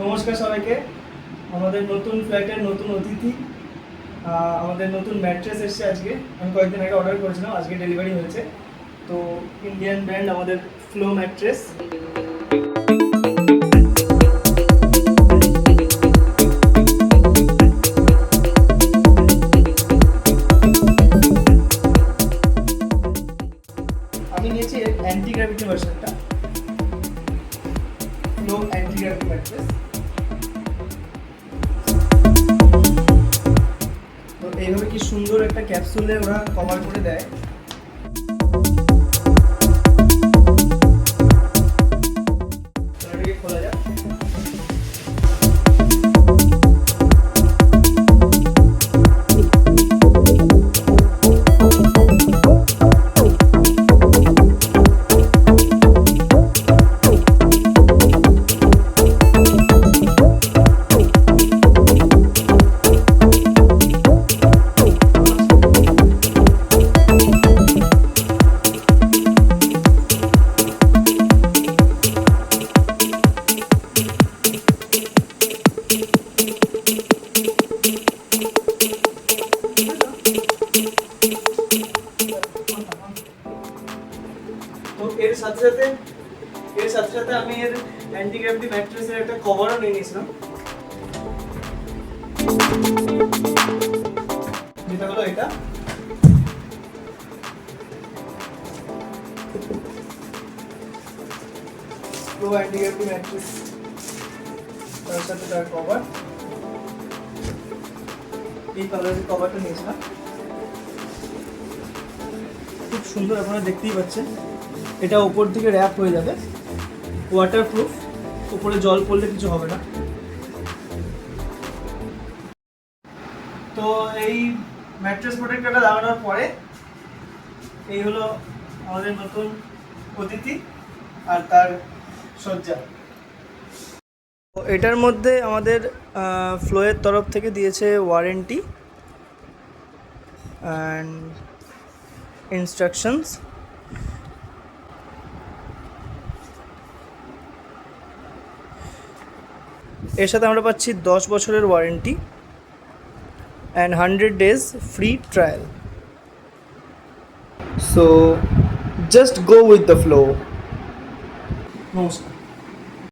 নমস্কার সবাইকে। আমাদের নতুন ফ্ল্যাটের নতুন অতিথি, আমাদের নতুন ম্যাট্রেস এসেছে আজকে। আমি কয়েকদিন আগে অর্ডার করেছিলাম, আজকে ডেলিভারি হয়েছে। তো ইন্ডিয়ান ব্র্যান্ড আমাদের ফ্লো ম্যাট্রেস। আমি নিয়েছি অ্যান্টি গ্র্যাভিটি ভার্সনটা, ফ্লো অ্যান্টি গ্র্যাভিটি ম্যাট্রেস। তো এইভাবে কি সুন্দর একটা ক্যাপসুলে ওরা কভার করে দেয়। এটাকে খোলা যাক। তো এর সাথে সাথে আমি এর অ্যান্টি গ্র্যাভিটি ম্যাট্রেসের একটা কভারও নিয়ে নিয়েছিলাম, যেটা হলো এটা। প্রো অ্যান্টি গ্র্যাভিটি ম্যাট্রেস, তার সাথে তার কভার। এই কালারের কভারটা নিয়েছিলাম, খুব সুন্দর, আপনারা দেখতেই পাচ্ছেন। এটা উপর থেকে র্যাপ হয়ে যাবে, ওয়াটারপ্রুফ, উপরে জল পড়লে কিছু হবে না। তো এই ম্যাট্রেস প্রোটেক্টরটা লাগানোর পরে এই হলো আমাদের নতুন অতিথি আর তার সজ্জা। তো এটার মধ্যে আমাদের ফ্লোয়ের তরফ থেকে দিয়েছে ওয়ারেন্টি অ্যান্ড ইনস্ট্রাকশনস। এর সাথে আমরা পাচ্ছি 10 বছরের warranty and 100 days free trial. So just go with the flow. নমস্কার।